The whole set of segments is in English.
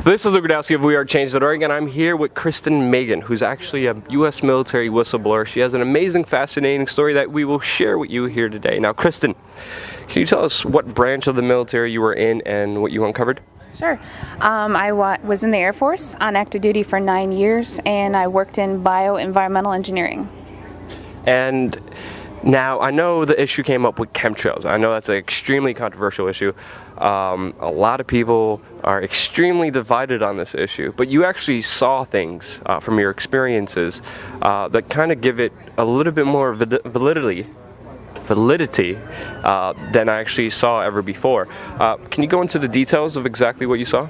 This is Luke Radowski of WeAreChange.org, and I'm here with Kristen Megan, who's actually a U.S. military whistleblower. She has an amazing, fascinating story that we will share with you here today. Now, Kristen, can you tell us what branch of the military you were in and what you uncovered? Sure. I was in the Air Force on active duty for 9 years, and I worked in bioenvironmental engineering. And now, I know the issue came up with chemtrails. I know that's an extremely controversial issue. A lot of people are extremely divided on this issue, but you actually saw things from your experiences that kind of give it a little bit more validity than I actually saw ever before. Can you go into the details of exactly what you saw?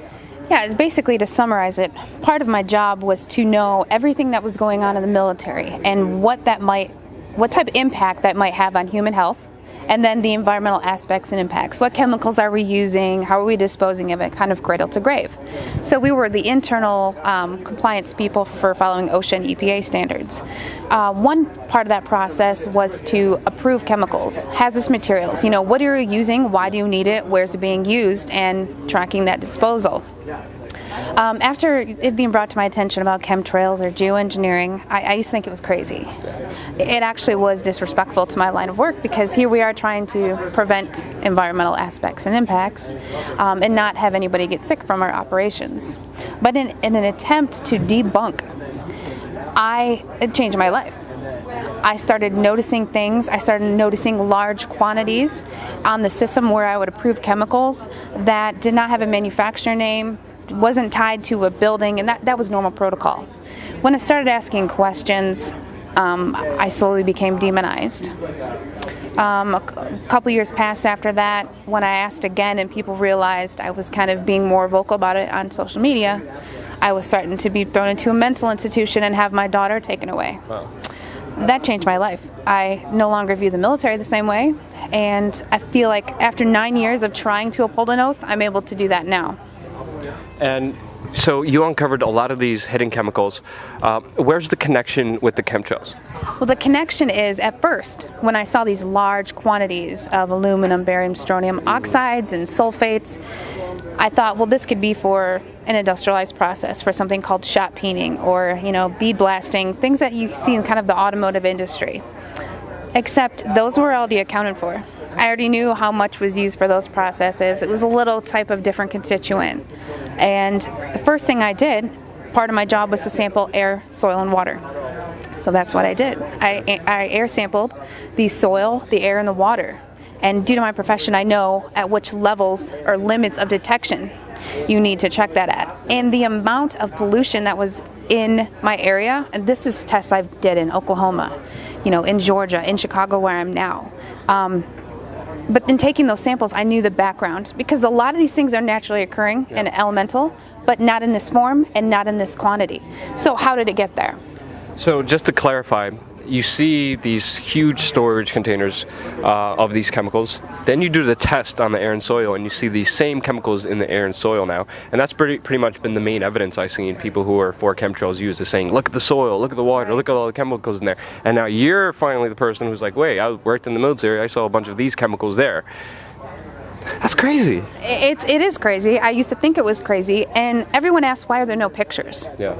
Yeah, basically, to summarize it, part of my job was to know everything that was going on in the military and what type of impact that might have on human health, and then the environmental aspects and impacts. What chemicals are we using? How are we disposing of it? Kind of cradle to grave. So we were the internal compliance people for following OSHA and EPA standards. One part of that process was to approve chemicals, hazardous materials. You know, what are you using? Why do you need it? Where's it being used? And tracking that disposal. After it being brought to my attention about chemtrails or geoengineering, I used to think it was crazy. It actually was disrespectful to my line of work, because here we are trying to prevent environmental aspects and impacts and not have anybody get sick from our operations. But in an attempt to debunk, it changed my life. I started noticing things. I started noticing large quantities on the system where I would approve chemicals that did not have a manufacturer name, wasn't tied to a building, and that was normal protocol. When I started asking questions, I slowly became demonized. A couple years passed after that. When I asked again and people realized I was kind of being more vocal about it on social media, I was starting to be thrown into a mental institution and have my daughter taken away. Wow. That changed my life. I no longer view the military the same way, and I feel like after 9 years of trying to uphold an oath, I'm able to do that now. And so you uncovered a lot of these hidden chemicals. Where's the connection with the chemtrails? Well, the connection is, at first, when I saw these large quantities of aluminum, barium, strontium oxides and sulfates, I thought, well, this could be for an industrialized process, for something called shot peening or, bead blasting, things that you see in kind of the automotive industry. Except those were already accounted for. I already knew how much was used for those processes. It was a little type of different constituent. And the first thing I did, part of my job was to sample air, soil, and water. So that's what I did. I air sampled the soil, the air, and the water. And due to my profession, I know at which levels or limits of detection you need to check that at. And the amount of pollution that was in my area, and this is tests I did in Oklahoma, in Georgia, in Chicago where I'm now. But in taking those samples, I knew the background, because a lot of these things are naturally occurring and elemental, but not in this form and not in this quantity. So how did it get there? So just to clarify, you see these huge storage containers of these chemicals. Then you do the test on the air and soil, and you see these same chemicals in the air and soil now. And that's pretty much been the main evidence I've seen people who are for chemtrails use, is saying, look at the soil, look at the water, look at all the chemicals in there. And now you're finally the person who's like, wait, I worked in the military, I saw a bunch of these chemicals there. That's crazy. It is crazy. I used to think it was crazy, and everyone asks, why are there no pictures? Yeah.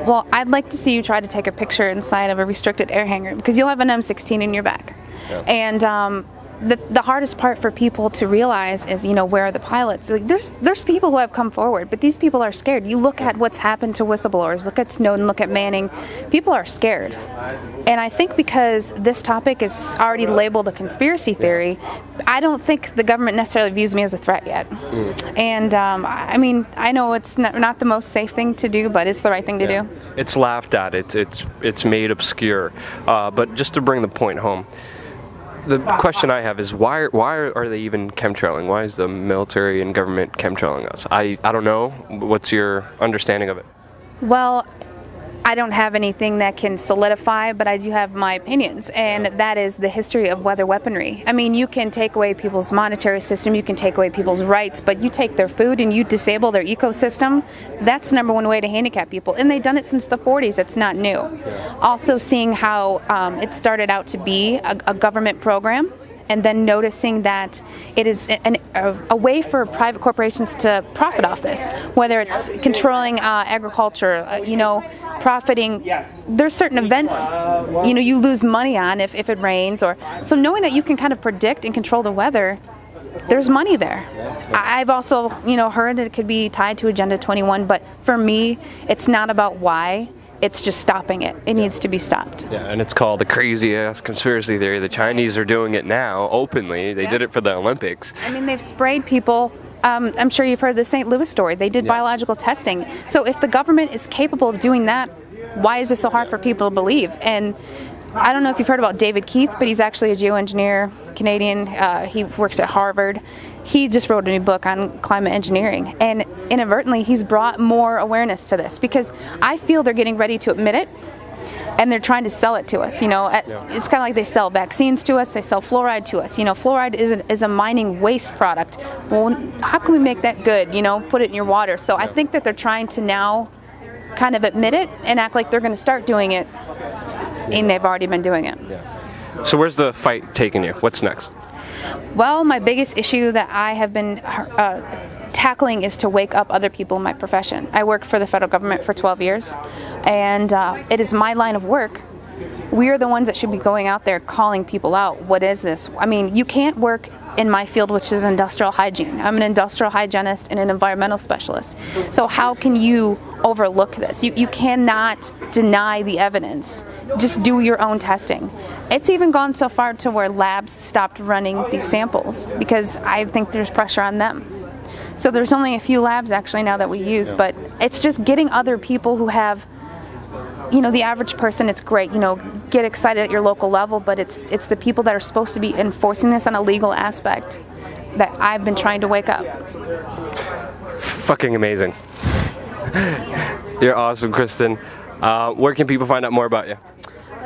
Well, I'd like to see you try to take a picture inside of a restricted air hangar, because you'll have an M16 in your back. Yeah. And the hardest part for people to realize is, where are the pilots? Like, there's people who have come forward, but these people are scared. You look at what's happened to whistleblowers, look at Snowden, look at Manning. People are scared. And I think because this topic is already labeled a conspiracy theory, I don't think the government necessarily views me as a threat yet. And I know it's not the most safe thing to do, but it's the right thing to do. It's laughed at. It's made obscure. But just to bring the point home, the question I have is, why are they even chemtrailing? Why is the military and government chemtrailing us? I don't know. What's your understanding of it? Well, I don't have anything that can solidify, but I do have my opinions, and that is the history of weather weaponry. I mean, you can take away people's monetary system, you can take away people's rights, but you take their food and you disable their ecosystem, that's the number one way to handicap people. And they've done it since the 40s, it's not new. Also seeing how it started out to be a government program, and then noticing that it is a way for private corporations to profit off this, whether it's controlling agriculture, profiting. There's certain events, you lose money on if it rains, so knowing that you can kind of predict and control the weather, there's money there. I've also, heard that it could be tied to Agenda 21, but for me, it's not about why. It's just stopping it. It needs to be stopped. Yeah, and it's called the crazy-ass conspiracy theory. The Chinese are doing it now, openly. They did it for the Olympics. I mean, they've sprayed people. I'm sure you've heard the St. Louis story. They did biological testing. So if the government is capable of doing that, why is it so hard for people to believe? And I don't know if you've heard about David Keith, but he's actually a geoengineer, Canadian. He works at Harvard. He just wrote a new book on climate engineering, and inadvertently he's brought more awareness to this, because I feel they're getting ready to admit it, and they're trying to sell it to us. It's kind of like they sell vaccines to us, they sell fluoride to us. Fluoride is a mining waste product. Well, how can we make that good? Put it in your water. So I think that they're trying to now kind of admit it and act like they're going to start doing it, and they've already been doing it. So where's the fight taking you? What's next? Well, my biggest issue that I have been tackling is to wake up other people in my profession. I worked for the federal government for 12 years, and it is my line of work. We are the ones that should be going out there calling people out. What is this? I mean, you can't work in my field, which is industrial hygiene. I'm an industrial hygienist and an environmental specialist. So how can you overlook this? You cannot deny the evidence. Just do your own testing. It's even gone so far to where labs stopped running these samples because I think there's pressure on them. So there's only a few labs actually now that we use, but it's just getting other people who have, the average person, it's great, get excited at your local level, but it's the people that are supposed to be enforcing this on a legal aspect that I've been trying to wake up. Fucking amazing. You're awesome, Kristen. Where can people find out more about you?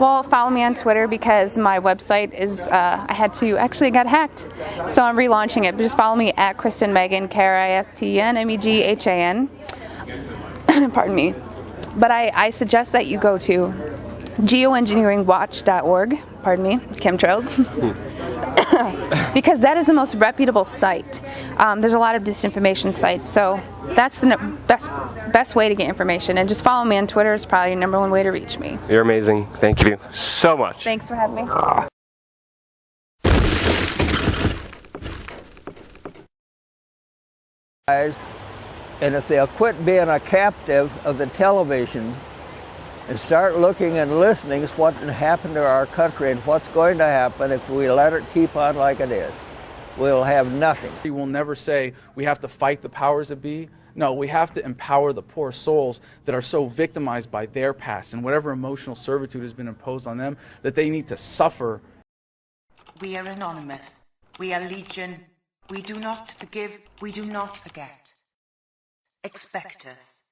Well, follow me on Twitter because my website is, it got hacked. So I'm relaunching it, but just follow me at Kristen Meghan, KristenMeghan. Pardon me. But I suggest that you go to geoengineeringwatch.org, chemtrails, because that is the most reputable site. There's a lot of disinformation sites, so that's the best way to get information. And just follow me on Twitter is probably your #1 way to reach me. You're amazing. Thank you so much. Thanks for having me. And if they'll quit being a captive of the television and start looking and listening to what happened to our country and what's going to happen if we let it keep on like it is, we'll have nothing. We will never say we have to fight the powers that be. No, we have to empower the poor souls that are so victimized by their past and whatever emotional servitude has been imposed on them that they need to suffer. We are anonymous. We are legion. We do not forgive. We do not forget. Expect us.